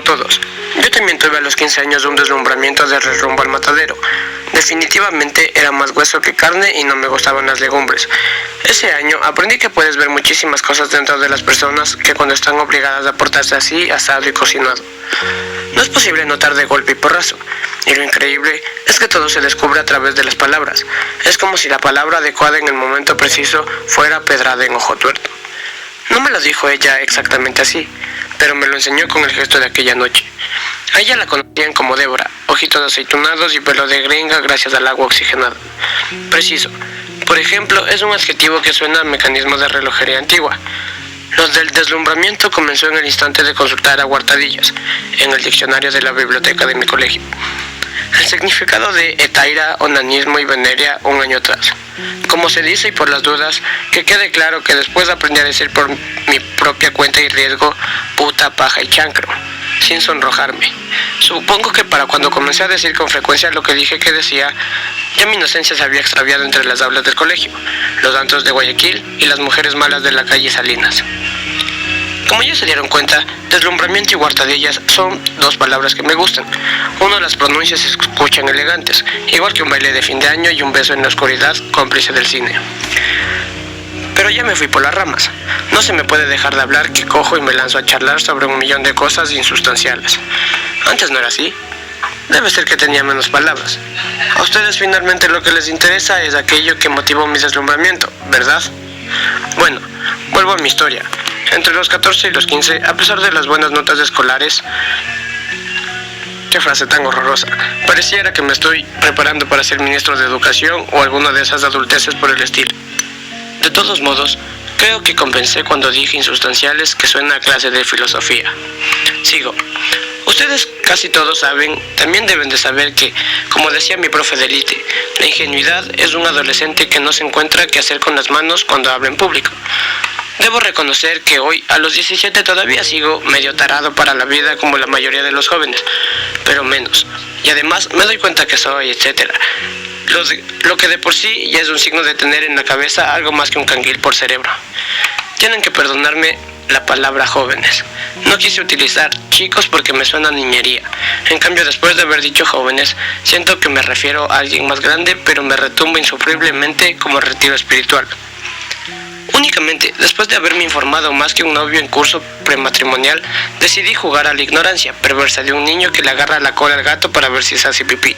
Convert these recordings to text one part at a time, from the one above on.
todos, yo también tuve a los 15 años un deslumbramiento de rumbo al matadero. Definitivamente era más hueso que carne y no me gustaban las legumbres. Ese año aprendí que puedes ver muchísimas cosas dentro de las personas que cuando están obligadas a portarse así, asado y cocinado. No es posible notar de golpe y porrazo. Y lo increíble es que todo se descubre a través de las palabras. Es como si la palabra adecuada en el momento preciso fuera pedrada en ojo tuerto. No me lo dijo ella exactamente así, pero me lo enseñó con el gesto de aquella noche. A ella la conocían como Débora, ojitos aceitunados y pelo de gringa gracias al agua oxigenada. Preciso. Por ejemplo, es un adjetivo que suena a mecanismo de relojería antigua. Lo del deslumbramiento comenzó en el instante de consultar a Guartadillas, en el diccionario de la biblioteca de mi colegio. El significado de etaira, onanismo y veneria un año atrás. Como se dice y por las dudas, que quede claro que después aprendí a decir por mi propia cuenta y riesgo, puta, paja y chancro, sin sonrojarme. Supongo que para cuando comencé a decir con frecuencia lo que dije que decía, ya mi inocencia se había extraviado entre las aulas del colegio, los antros de Guayaquil y las mujeres malas de la calle Salinas. Como ya se dieron cuenta, deslumbramiento y guartadillas son dos palabras que me gustan. Uno las pronuncia y se escuchan elegantes, igual que un baile de fin de año y un beso en la oscuridad cómplice del cine. Pero ya me fui por las ramas. No se me puede dejar de hablar que cojo y me lanzo a charlar sobre un millón de cosas insustanciales. Antes no era así. Debe ser que tenía menos palabras. A ustedes finalmente lo que les interesa es aquello que motivó mi deslumbramiento, ¿verdad? Bueno, vuelvo a mi historia. Entre los 14 y los 15, a pesar de las buenas notas escolares... Qué frase tan horrorosa. Pareciera que me estoy preparando para ser ministro de Educación o alguna de esas adulteces por el estilo. De todos modos, creo que compensé cuando dije insustanciales que suena a clase de filosofía. Sigo. Ustedes casi todos saben, también deben de saber que, como decía mi profe de élite, la ingenuidad es un adolescente que no se encuentra qué hacer con las manos cuando habla en público. Debo reconocer que hoy, a los 17, todavía sigo medio tarado para la vida como la mayoría de los jóvenes, pero menos. Y además me doy cuenta que soy, etcétera. Lo que de por sí ya es un signo de tener en la cabeza algo más que un canguil por cerebro. Tienen que perdonarme la palabra jóvenes. No quise utilizar chicos porque me suena a niñería. En cambio, después de haber dicho jóvenes, siento que me refiero a alguien más grande, pero me retumba insufriblemente como retiro espiritual. Únicamente, después de haberme informado más que un novio en curso prematrimonial, decidí jugar a la ignorancia perversa de un niño que le agarra la cola al gato para ver si se hace pipí.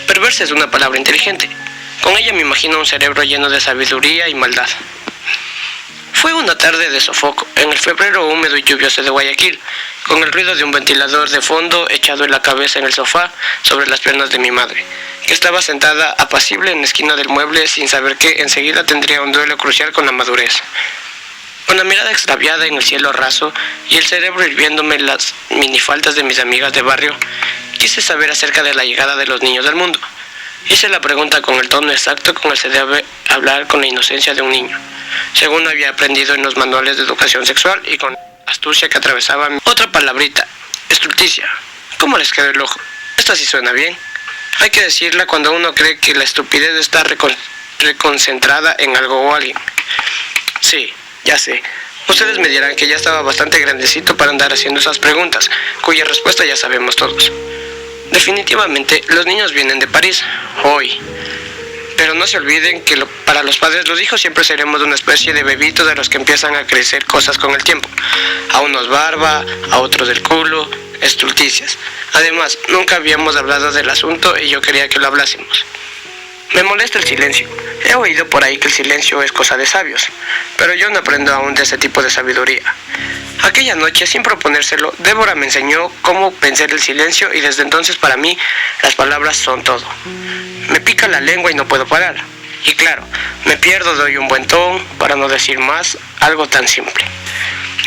Perversa es una palabra inteligente. Con ella me imagino un cerebro lleno de sabiduría y maldad. Fue una tarde de sofoco, en el febrero húmedo y lluvioso de Guayaquil, con el ruido de un ventilador de fondo echado en la cabeza en el sofá sobre las piernas de mi madre, que estaba sentada apacible en la esquina del mueble sin saber que enseguida tendría un duelo crucial con la madurez. Con la mirada extraviada en el cielo raso y el cerebro hirviéndome las minifaldas de mis amigas de barrio, quise saber acerca de la llegada de los niños del mundo. Hice la pregunta con el tono exacto con el que se debe hablar con la inocencia de un niño, según había aprendido en los manuales de educación sexual y con la astucia que atravesaba otra palabrita, estulticia. ¿Cómo les quedó el ojo? Esta sí suena bien. Hay que decirla cuando uno cree que la estupidez está reconcentrada en algo o alguien. Sí, ya sé. Ustedes me dirán que ya estaba bastante grandecito para andar haciendo esas preguntas, cuya respuesta ya sabemos todos. Definitivamente, los niños vienen de París, hoy. Pero no se olviden que para los padres los hijos siempre seremos una especie de bebitos de los que empiezan a crecer cosas con el tiempo. A unos barba, a otros del culo, estulticias. Además, nunca habíamos hablado del asunto y yo quería que lo hablásemos. Me molesta el silencio. He oído por ahí que el silencio es cosa de sabios, pero yo no aprendo aún de ese tipo de sabiduría. Aquella noche, sin proponérselo, Débora me enseñó cómo vencer el silencio y desde entonces para mí las palabras son todo. Me pica la lengua y no puedo parar. Y claro, me pierdo, doy un buen ton, para no decir más, algo tan simple.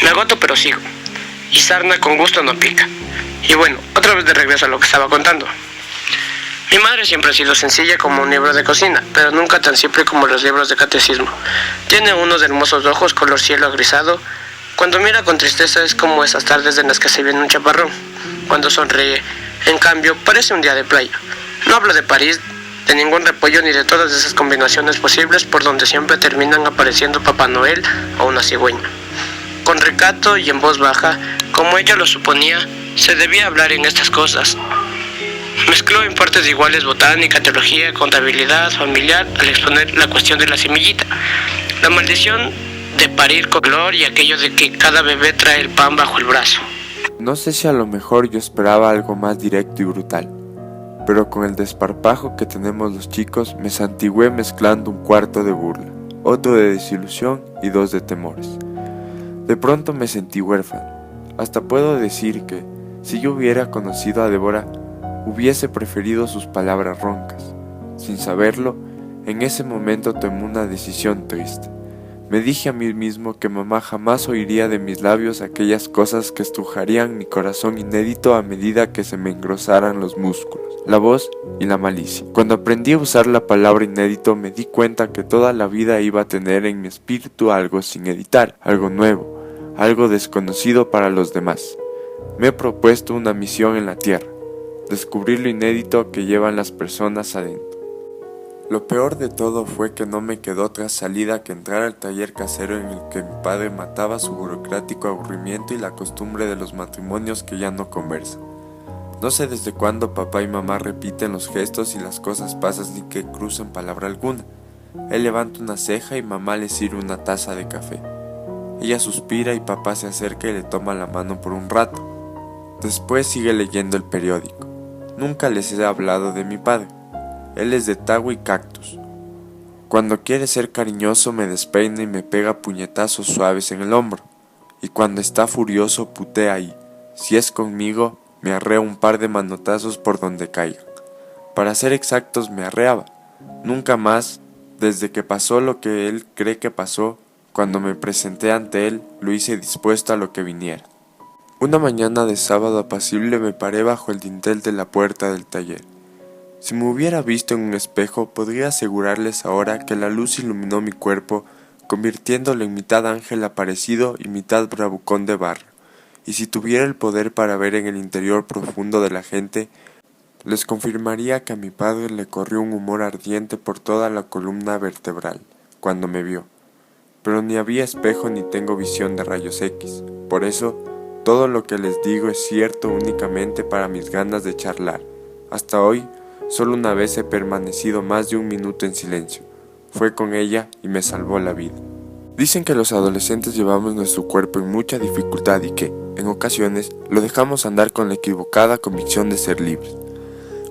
Me agoto pero sigo. Y sarna con gusto no pica. Y bueno, otra vez de regreso a lo que estaba contando. Mi madre siempre ha sido sencilla como un libro de cocina, pero nunca tan simple como los libros de catecismo. Tiene unos hermosos ojos color cielo agrisado. Cuando mira con tristeza es como esas tardes en las que se viene un chaparrón. Cuando sonríe, en cambio, parece un día de playa. No hablo de París, de ningún repollo ni de todas esas combinaciones posibles por donde siempre terminan apareciendo Papá Noel o una cigüeña. Con recato y en voz baja, como ella lo suponía, se debía hablar en estas cosas. Mezcló en partes iguales botánica, teología, contabilidad, familiar, al exponer la cuestión de la semillita, la maldición de parir con dolor y aquello de que cada bebé trae el pan bajo el brazo. No sé si a lo mejor yo esperaba algo más directo y brutal, pero con el desparpajo que tenemos los chicos me santigüé mezclando un cuarto de burla, otro de desilusión y 2 de temores. De pronto me sentí huérfano. Hasta puedo decir que, si yo hubiera conocido a Débora, hubiese preferido sus palabras roncas. Sin saberlo, en ese momento tomé una decisión triste. Me dije a mí mismo que mamá jamás oiría de mis labios aquellas cosas que estrujarían mi corazón inédito a medida que se me engrosaran los músculos, la voz y la malicia. Cuando aprendí a usar la palabra inédito me di cuenta que toda la vida iba a tener en mi espíritu algo sin editar, algo nuevo, algo desconocido para los demás. Me he propuesto una misión en la tierra, descubrir lo inédito que llevan las personas adentro. Lo peor de todo fue que no me quedó otra salida que entrar al taller casero en el que mi padre mataba su burocrático aburrimiento y la costumbre de los matrimonios que ya no conversan. No sé desde cuándo papá y mamá repiten los gestos y las cosas pasan sin que crucen palabra alguna. Él levanta una ceja y mamá le sirve una taza de café. Ella suspira y papá se acerca y le toma la mano por un rato. Después sigue leyendo el periódico. Nunca les he hablado de mi padre. Él es de Tago y Cactus. Cuando quiere ser cariñoso me despeina y me pega puñetazos suaves en el hombro. Y cuando está furioso putea ahí. Si es conmigo, me arrea un par de manotazos por donde caiga. Para ser exactos, me arreaba. Nunca más, desde que pasó lo que él cree que pasó, cuando me presenté ante él, lo hice dispuesto a lo que viniera. Una mañana de sábado apacible me paré bajo el dintel de la puerta del taller. Si me hubiera visto en un espejo, podría asegurarles ahora que la luz iluminó mi cuerpo, convirtiéndolo en mitad ángel aparecido y mitad bravucón de barro. Y si tuviera el poder para ver en el interior profundo de la gente, les confirmaría que a mi padre le corrió un humor ardiente por toda la columna vertebral, cuando me vio. Pero ni había espejo ni tengo visión de rayos X. Por eso, todo lo que les digo es cierto únicamente para mis ganas de charlar. Hasta hoy, solo una vez he permanecido más de 1 minuto en silencio. Fue con ella y me salvó la vida. Dicen que los adolescentes llevamos nuestro cuerpo en mucha dificultad y que, en ocasiones, lo dejamos andar con la equivocada convicción de ser libres.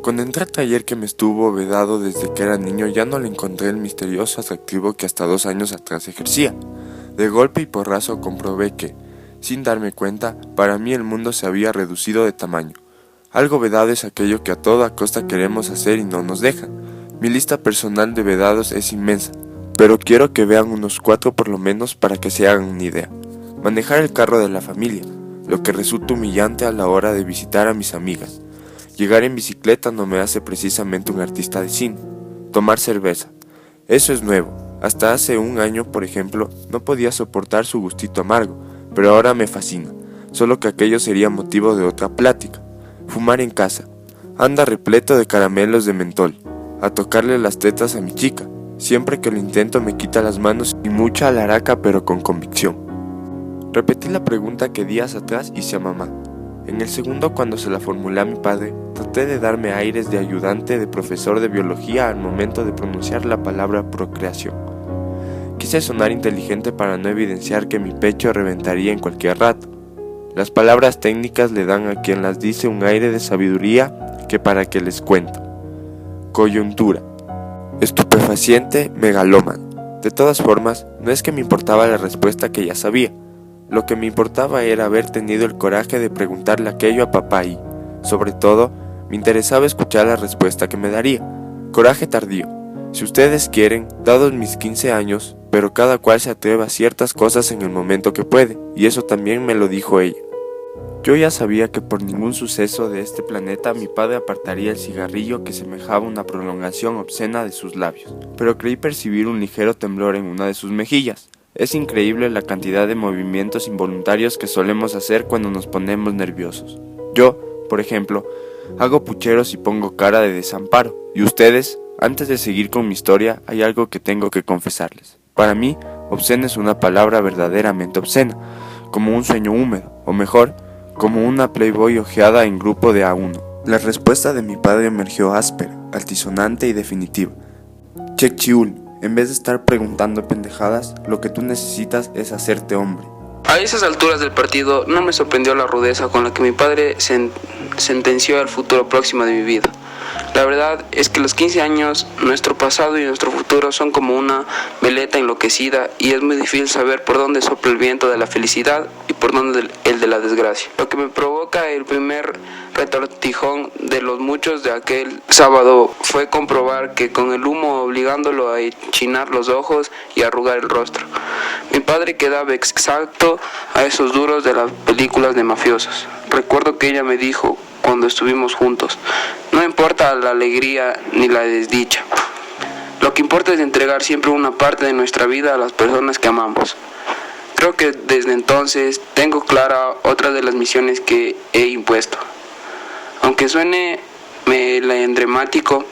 Cuando entré al taller que me estuvo vedado desde que era niño, ya no le encontré el misterioso atractivo que hasta 2 años atrás ejercía. De golpe y porrazo comprobé que, sin darme cuenta, para mí el mundo se había reducido de tamaño. Algo vedado es aquello que a toda costa queremos hacer y no nos dejan. Mi lista personal de vedados es inmensa, pero quiero que vean unos 4 por lo menos para que se hagan una idea. Manejar el carro de la familia, lo que resulta humillante a la hora de visitar a mis amigas. Llegar en bicicleta no me hace precisamente un artista de cine. Tomar cerveza, eso es nuevo. Hasta hace 1 año, por ejemplo, no podía soportar su gustito amargo, pero ahora me fascina, solo que aquello sería motivo de otra plática. Fumar en casa, anda repleto de caramelos de mentol, a tocarle las tetas a mi chica. Siempre que lo intento me quita las manos y mucha alaraca pero con convicción. Repetí la pregunta que días atrás hice a mamá. En el segundo, cuando se la formulé a mi padre, traté de darme aires de ayudante de profesor de biología al momento de pronunciar la palabra procreación. Quise sonar inteligente para no evidenciar que mi pecho reventaría en cualquier rato. Las palabras técnicas le dan a quien las dice un aire de sabiduría que para qué les cuento. Coyuntura. Estupefaciente, megalómano. De todas formas, no es que me importaba la respuesta que ya sabía. Lo que me importaba era haber tenido el coraje de preguntarle aquello a papá y, sobre todo, me interesaba escuchar la respuesta que me daría. Coraje tardío. Si ustedes quieren, dados mis 15 años, pero cada cual se atreve a ciertas cosas en el momento que puede, y eso también me lo dijo ella. Yo ya sabía que por ningún suceso de este planeta mi padre apartaría el cigarrillo que semejaba una prolongación obscena de sus labios, pero creí percibir un ligero temblor en una de sus mejillas. Es increíble la cantidad de movimientos involuntarios que solemos hacer cuando nos ponemos nerviosos. Yo, por ejemplo, hago pucheros y pongo cara de desamparo, y ustedes, antes de seguir con mi historia, hay algo que tengo que confesarles. Para mí, obscena es una palabra verdaderamente obscena, como un sueño húmedo, o mejor, como una Playboy ojeada en grupo de A1. La respuesta de mi padre emergió áspera, altisonante y definitiva. Che Chiul, en vez de estar preguntando pendejadas, lo que tú necesitas es hacerte hombre. A esas alturas del partido no me sorprendió la rudeza con la que mi padre sentenció el futuro próximo de mi vida. La verdad es que los 15 años, nuestro pasado y nuestro futuro son como una veleta enloquecida y es muy difícil saber por dónde sopla el viento de la felicidad y por dónde el de la desgracia. Lo que me provoca el primer retortijón de los muchos de aquel sábado fue comprobar que con el humo obligándolo a enchinar los ojos y arrugar el rostro, mi padre quedaba exacto a esos duros de las películas de mafiosos. Recuerdo que ella me dijo cuando estuvimos juntos: no importa la alegría ni la desdicha, lo que importa es entregar siempre una parte de nuestra vida a las personas que amamos. Creo que desde entonces tengo clara otra de las misiones que he impuesto. Aunque suene melodramático,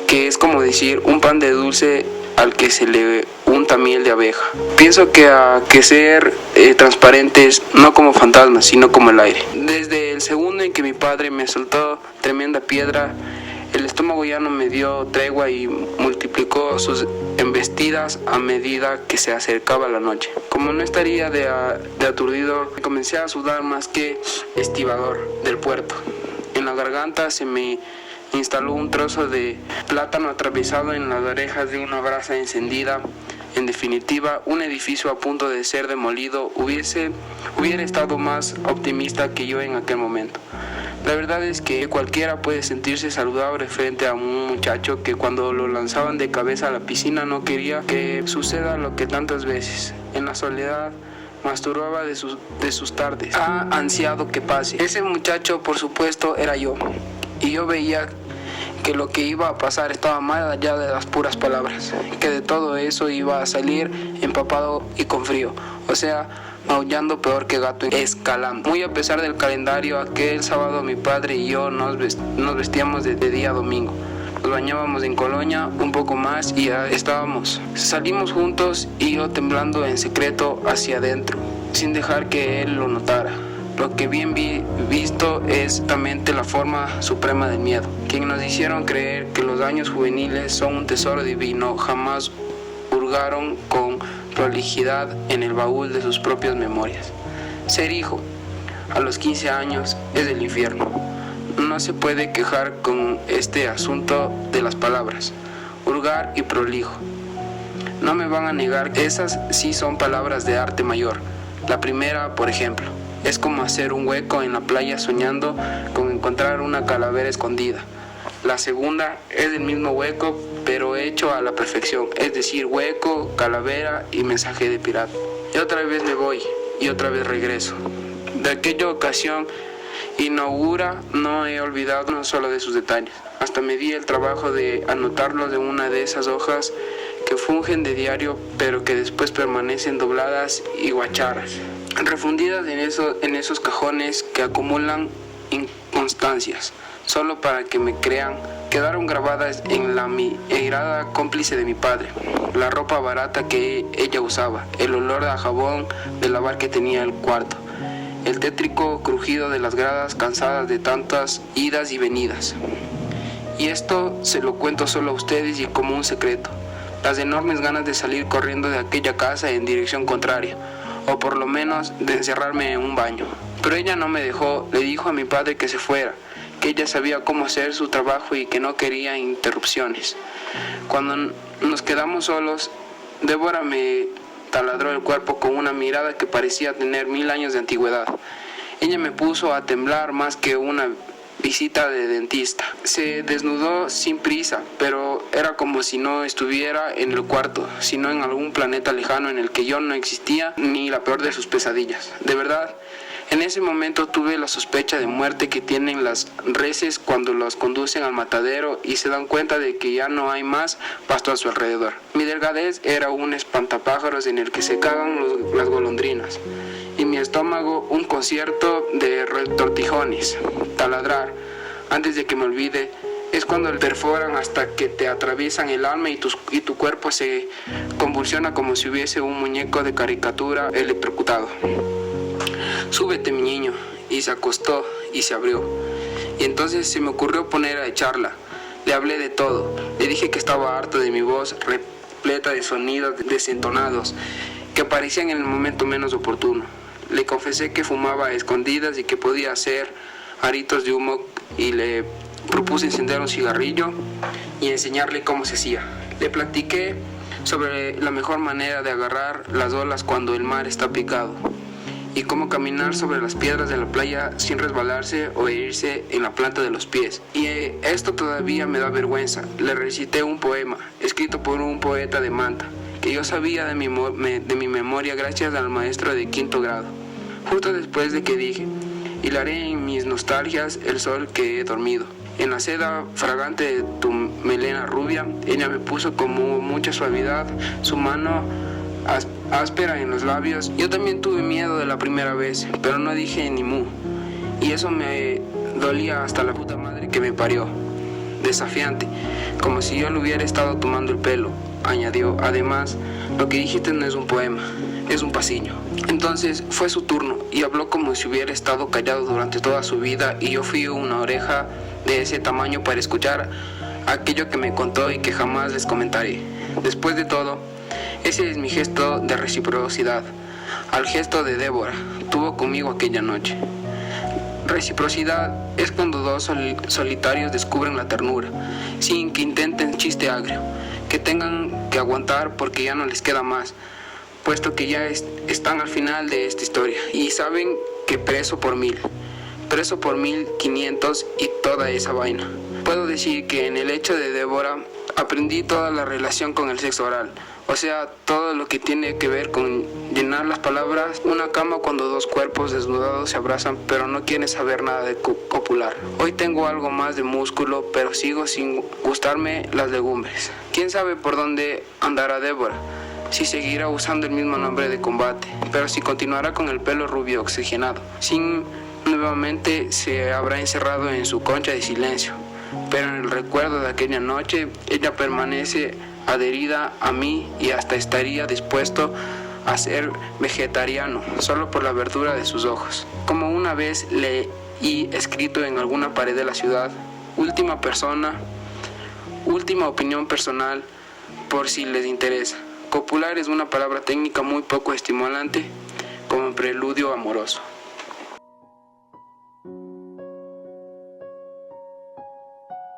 que es como decir un pan de dulce al que se le unta miel de abeja. Pienso que hay que ser transparentes, no como fantasmas, sino como el aire. Desde el segundo en que mi padre me soltó tremenda piedra, el estómago ya no me dio tregua y multiplicó sus embestidas a medida que se acercaba la noche. Como no estaría de aturdido, comencé a sudar más que estibador del puerto. En la garganta se me instaló un trozo de plátano atravesado en las orejas de una brasa encendida. En definitiva, un edificio a punto de ser demolido. Hubiera estado más optimista que yo en aquel momento. La verdad es que cualquiera puede sentirse saludable frente a un muchacho que cuando lo lanzaban de cabeza a la piscina no quería que suceda lo que tantas veces, en la soledad, masturbaba de sus tardes. Ha ansiado que pase. Ese muchacho, por supuesto, era yo. Y yo veía que lo que iba a pasar estaba más allá de las puras palabras, que de todo eso iba a salir empapado y con frío, o sea, maullando peor que gato escalando. Muy a pesar del calendario, aquel sábado mi padre y yo nos vestíamos de día domingo. Nos bañábamos en colonia un poco más y ya estábamos. Salimos juntos y yo temblando en secreto hacia adentro, sin dejar que él lo notara. Lo que bien visto es justamente la forma suprema del miedo, quien nos hicieron creer que los años juveniles son un tesoro divino, jamás hurgaron con prolijidad en el baúl de sus propias memorias. Ser hijo a los 15 años es el infierno. No se puede quejar con este asunto de las palabras, hurgar y prolijo. No me van a negar que esas sí son palabras de arte mayor. La primera, por ejemplo, es como hacer un hueco en la playa soñando con encontrar una calavera escondida. La segunda es el mismo hueco, pero hecho a la perfección, es decir, hueco, calavera y mensaje de pirata. Y otra vez me voy, y otra vez regreso. De aquella ocasión inaugura, no he olvidado uno solo de sus detalles. Hasta me di el trabajo de anotarlo de una de esas hojas que fungen de diario, pero que después permanecen dobladas y guacharras, refundidas en esos cajones que acumulan inconstancias, solo para que me crean. Quedaron grabadas en la mirada cómplice de mi padre, la ropa barata que ella usaba, el olor a jabón de lavar que tenía el cuarto, el tétrico crujido de las gradas cansadas de tantas idas y venidas. Y esto se lo cuento solo a ustedes y como un secreto. Las enormes ganas de salir corriendo de aquella casa en dirección contraria, o por lo menos de encerrarme en un baño. Pero ella no me dejó, le dijo a mi padre que se fuera, que ella sabía cómo hacer su trabajo y que no quería interrupciones. Cuando nos quedamos solos, Débora me taladró el cuerpo con una mirada que parecía tener 1000 años de antigüedad. Ella me puso a temblar más que una visita de dentista. Se desnudó sin prisa, pero era como si no estuviera en el cuarto, sino en algún planeta lejano en el que yo no existía, ni la peor de sus pesadillas. De verdad, en ese momento tuve la sospecha de muerte que tienen las reses cuando las conducen al matadero y se dan cuenta de que ya no hay más pasto a su alrededor. Mi delgadez era un espantapájaros en el que se cagan las golondrinas, y mi estómago un concierto de retortijones. Taladrar, antes de que me olvide, es cuando le perforan hasta que te atraviesan el alma y tu cuerpo se convulsiona como si hubiese un muñeco de caricatura electrocutado. Súbete, mi niño, y se acostó y se abrió. Y entonces se me ocurrió poner a echarla. Le hablé de todo. Le dije que estaba harto de mi voz repleta de sonidos desentonados que aparecían en el momento menos oportuno. Le confesé que fumaba a escondidas y que podía hacer aritos de humo, y le propuse encender un cigarrillo y enseñarle cómo se hacía. Le platiqué sobre la mejor manera de agarrar las olas cuando el mar está picado y cómo caminar sobre las piedras de la playa sin resbalarse o herirse en la planta de los pies. Y esto todavía me da vergüenza. Le recité un poema escrito por un poeta de Manta que yo sabía de mi memoria gracias al maestro de quinto grado. Justo después de que dije: hilaré en mis nostalgias el sol que he dormido. En la seda fragante de tu melena rubia, ella me puso con mucha suavidad su mano áspera en los labios. Yo también tuve miedo de la primera vez, pero no dije ni mu. Y eso me dolía hasta la puta madre que me parió. Desafiante, como si yo le hubiera estado tomando el pelo, añadió. Además, lo que dijiste no es un poema, es un pasillo. Entonces fue su turno y habló como si hubiera estado callado durante toda su vida, y yo fui una oreja de ese tamaño para escuchar aquello que me contó y que jamás les comentaré. Después de todo, ese es mi gesto de reciprocidad al gesto de Débora tuvo conmigo aquella noche. Reciprocidad es cuando dos solitarios descubren la ternura, sin que intenten chiste agrio, que tengan que aguantar porque ya no les queda más, puesto que ya están al final de esta historia y saben que preso por 1500 y toda esa vaina. Puedo decir que en el hecho de Débora aprendí toda la relación con el sexo oral, o sea, todo lo que tiene que ver con llenar las palabras, una cama cuando dos cuerpos desnudados se abrazan pero no quieren saber nada de copular. Hoy tengo algo más de músculo, pero sigo sin gustarme las legumbres. ¿Quién sabe por dónde andará Débora? Si seguirá usando el mismo nombre de combate, pero si continuará con el pelo rubio oxigenado, sin nuevamente se habrá encerrado en su concha de silencio. Pero en el recuerdo de aquella noche, ella permanece adherida a mí y hasta estaría dispuesto a ser vegetariano solo por la verdura de sus ojos. Como una vez leí escrito en alguna pared de la ciudad: última opinión personal por si les interesa. Copular es una palabra técnica muy poco estimulante como preludio amoroso.